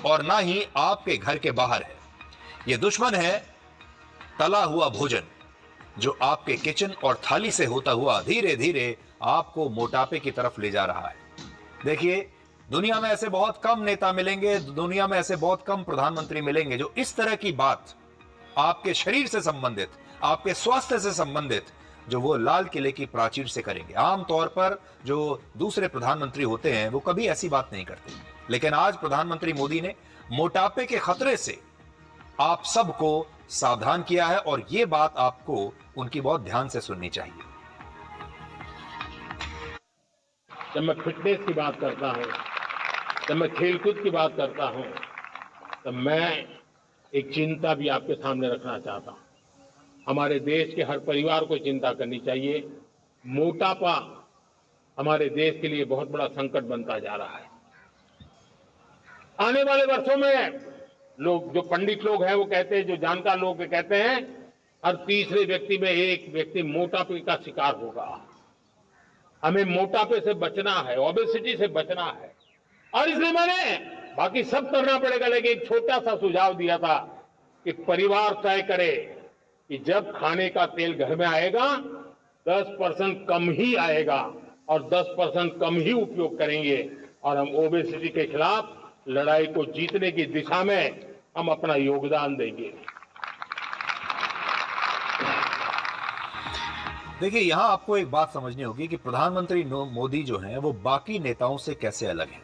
और ना ही आपके घर के बाहर है। ये दुश्मन है तला हुआ भोजन, जो आपके किचन और थाली से होता हुआ धीरे धीरे आपको मोटापे की तरफ ले जा रहा है। देखिए, दुनिया में ऐसे बहुत कम नेता मिलेंगे, दुनिया में ऐसे बहुत कम प्रधानमंत्री मिलेंगे जो इस तरह की बात आपके शरीर से संबंधित, आपके स्वास्थ्य से संबंधित, जो वो लाल किले की प्राचीर से करेंगे। आमतौर पर जो दूसरे प्रधानमंत्री होते हैं वो कभी ऐसी बात नहीं करते, लेकिन आज प्रधानमंत्री मोदी ने मोटापे के खतरे से आप सबको सावधान किया है, और ये बात आपको उनकी बहुत ध्यान से सुननी चाहिए। जब मैं फिटनेस की बात करता हूं, जब मैं खेलकूद की बात करता हूं, तो मैं एक चिंता भी आपके सामने रखना चाहता हूं। हमारे देश के हर परिवार को चिंता करनी चाहिए। मोटापा हमारे देश के लिए बहुत बड़ा संकट बनता जा रहा है। आने वाले वर्षों में लोग, जो पंडित लोग हैं वो कहते हैं, जो जानकार लोग कहते हैं, हर तीसरे व्यक्ति में एक व्यक्ति मोटापे का शिकार होगा। हमें मोटापे से बचना है, ओबेसिटी से बचना है, और इसलिए मैंने बाकी सब करना पड़ेगा, लेकिन एक छोटा सा सुझाव दिया था कि परिवार तय करे कि जब खाने का तेल घर में आएगा 10% कम ही आएगा, और 10% कम ही उपयोग करेंगे, और हम ओबेसिटी के खिलाफ लड़ाई को जीतने की दिशा में हम अपना योगदान देंगे। देखिए, यहां आपको एक बात समझनी होगी कि प्रधानमंत्री मोदी जो हैं वो बाकी नेताओं से कैसे अलग हैं,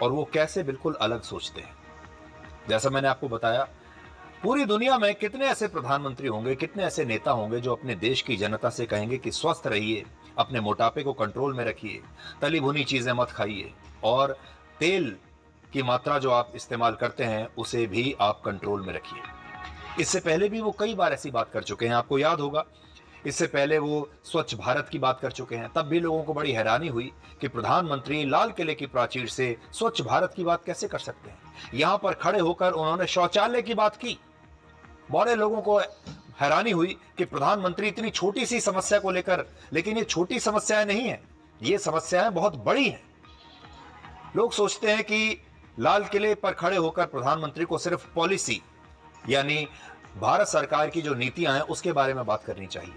और वो कैसे बिल्कुल अलग सोचते हैं। जैसा मैंने आपको बताया, पूरी दुनिया में कितने ऐसे प्रधानमंत्री होंगे, कितने ऐसे नेता होंगे जो अपने देश की जनता से कहेंगे कि स्वस्थ रहिए, अपने मोटापे को कंट्रोल में रखिए, तली भुनी चीजें मत खाइए, और तेल की मात्रा जो आप इस्तेमाल करते हैं उसे भी आप कंट्रोल में रखिए। इससे पहले भी वो कई बार ऐसी बात कर चुके हैं, आपको याद होगा। इससे पहले वो स्वच्छ भारत की बात कर चुके हैं, तब भी लोगों को बड़ी हैरानी हुई कि प्रधानमंत्री लाल किले की प्राचीर से स्वच्छ भारत की बात कैसे कर सकते हैं। यहां पर खड़े होकर उन्होंने शौचालय की बात की। बड़े लोगों को हैरानी हुई कि प्रधानमंत्री इतनी छोटी सी समस्या को लेकर, लेकिन ये छोटी समस्याएं नहीं है, ये समस्याएं बहुत बड़ी हैं। लोग सोचते हैं कि लाल किले पर खड़े होकर प्रधानमंत्री को सिर्फ पॉलिसी, यानी भारत सरकार की जो नीतियां हैं उसके बारे में बात करनी चाहिए,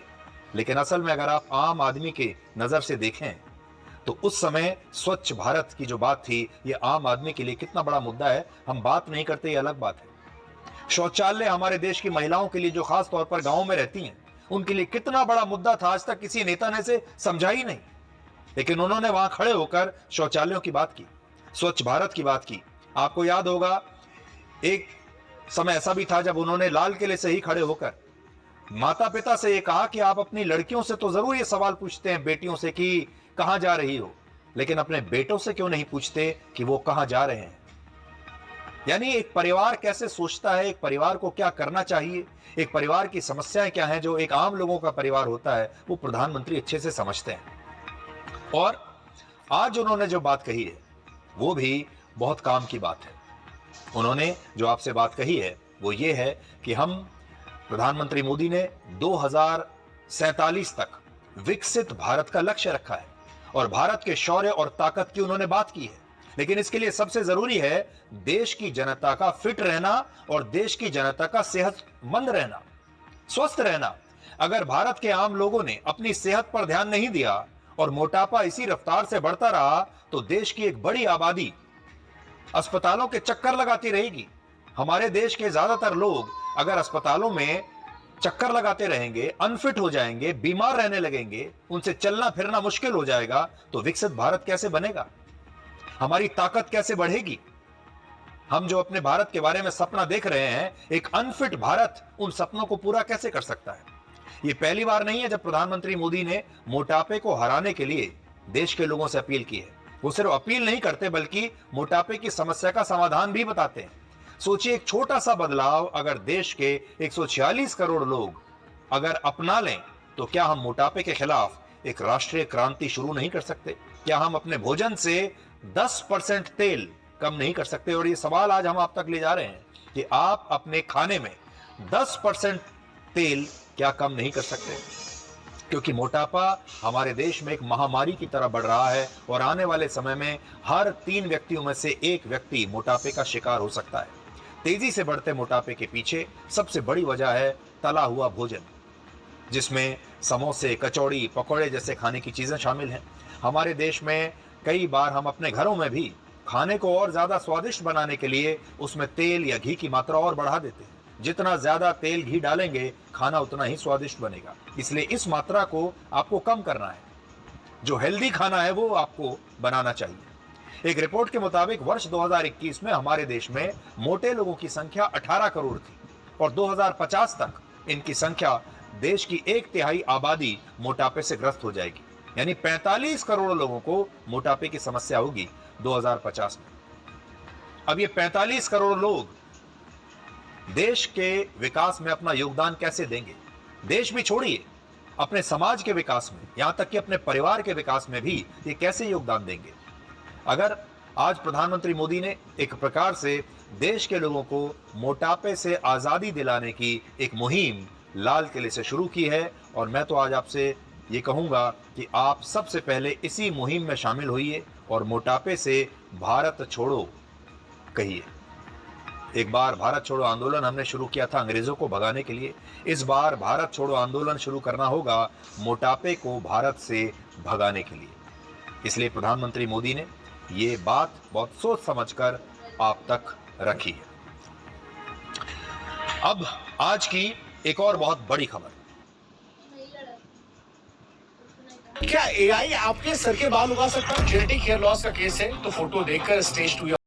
लेकिन असल में अगर आप आम आदमी के नजर से देखें तो उस समय स्वच्छ भारत की जो बात थी, ये आम आदमी के लिए कितना बड़ा मुद्दा है हम बात नहीं करते, ये अलग बात है। शौचालय हमारे देश की महिलाओं के लिए, जो खास तौर पर गांवों में रहती हैं, उनके लिए कितना बड़ा मुद्दा था, आज तक किसी नेता ने इसे समझा ही नहीं, लेकिन उन्होंने वहां खड़े होकर शौचालयों की बात की, स्वच्छ भारत की बात की। आपको याद होगा, एक समय ऐसा भी था जब उन्होंने लाल किले से ही खड़े होकर माता पिता से ये कहा कि आप अपनी लड़कियों से तो जरूर ये सवाल पूछते हैं, बेटियों से, कि कहां जा रही हो, लेकिन अपने बेटों से क्यों नहीं पूछते कि वो कहां जा रहे हैं। यानी एक परिवार कैसे सोचता है, एक परिवार को क्या करना चाहिए, एक परिवार की समस्याएं क्या हैं, जो एक आम लोगों का परिवार होता है, वो प्रधानमंत्री अच्छे से समझते हैं। और आज उन्होंने जो बात कही है वो भी बहुत काम की बात है। उन्होंने जो आपसे बात कही है वो ये है कि हम, प्रधानमंत्री मोदी ने 2047 तक विकसित भारत का लक्ष्य रखा है, और भारत के शौर्य और ताकत की उन्होंने बात की है, लेकिन इसके लिए सबसे जरूरी है देश की जनता का फिट रहना और देश की जनता का सेहतमंद रहना, स्वस्थ रहना। अगर भारत के आम लोगों ने अपनी सेहत पर ध्यान नहीं दिया और मोटापा इसी रफ्तार से बढ़ता रहा तो देश की एक बड़ी आबादी अस्पतालों के चक्कर लगाती रहेगी। हमारे देश के ज्यादातर लोग अगर अस्पतालों में चक्कर लगाते रहेंगे, अनफिट हो जाएंगे, बीमार रहने लगेंगे, उनसे चलना फिरना मुश्किल हो जाएगा, तो विकसित भारत कैसे बनेगा, हमारी ताकत कैसे बढ़ेगी। हम जो अपने भारत के बारे में सपना देख रहे हैं, एक अनफिट भारत उन सपनों को पूरा कैसे कर सकता है। यह पहली बार नहीं है जब प्रधानमंत्री मोदी ने मोटापे को हराने के लिए देश के लोगों से अपील की है। वो सिर्फ अपील नहीं करते बल्कि मोटापे की समस्या का समाधान भी बताते हैं। सोचिए, एक छोटा सा बदलाव अगर देश के 146 करोड़ लोग अगर अपना लें तो क्या हम मोटापे के खिलाफ एक राष्ट्रीय क्रांति शुरू नहीं कर सकते? क्या हम अपने भोजन से 10% तेल कम नहीं कर सकते? और ये सवाल आज हम आप तक ले जा रहे हैं कि आप अपने खाने में 10% तेल क्या कम नहीं कर सकते? क्योंकि मोटापा हमारे देश में एक महामारी की तरह बढ़ रहा है और आने वाले समय में हर 3 व्यक्तियों में से 1 व्यक्ति मोटापे का शिकार हो सकता है। तेजी से बढ़ते मोटापे के पीछे सबसे बड़ी वजह है तला हुआ भोजन, जिसमें समोसे, कचौड़ी, पकौड़े जैसे खाने की चीजें शामिल हैं। हमारे देश में कई बार हम अपने घरों में भी खाने को और ज्यादा स्वादिष्ट बनाने के लिए उसमें तेल या घी की मात्रा और बढ़ा देते हैं। जितना ज्यादा तेल घी डालेंगे खाना उतना ही स्वादिष्ट बनेगा, इसलिए इस मात्रा को आपको कम करना है। जो हेल्दी खाना है वो आपको बनाना चाहिए। एक रिपोर्ट के मुताबिक वर्ष 2021 में हमारे देश में मोटे लोगों की संख्या 18 करोड़ थी और 2050 तक इनकी संख्या देश की 1/3 आबादी मोटापे से ग्रस्त हो जाएगी, यानी 45 करोड़ लोगों को मोटापे की समस्या होगी 2050 में। अब ये 45 करोड़ लोग देश के विकास में अपना योगदान कैसे देंगे? देश भी छोड़िए, अपने समाज के विकास में, यहां तक कि अपने परिवार के विकास में भी ये कैसे योगदान देंगे? अगर आज प्रधानमंत्री मोदी ने एक प्रकार से देश के लोगों को मोटापे से आजादी दिलाने की एक मुहिम लाल किले से शुरू की है, और मैं तो आज आपसे ये कहूंगा कि आप सबसे पहले इसी मुहिम में शामिल होइए और मोटापे से भारत छोड़ो कहिए। एक बार भारत छोड़ो आंदोलन हमने शुरू किया था अंग्रेजों को भगाने के लिए। इस बार भारत छोड़ो आंदोलन शुरू करना होगा मोटापे को भारत से भगाने के लिए। इसलिए प्रधानमंत्री मोदी ने ये बात बहुत सोच समझकर आप तक रखी है। अब आज की एक और बहुत बड़ी खबर। क्या एआई आपके सर के बाल उगा सकता है? जेनेटिक हेयर लॉस का केस है तो फोटो देखकर स्टेज 2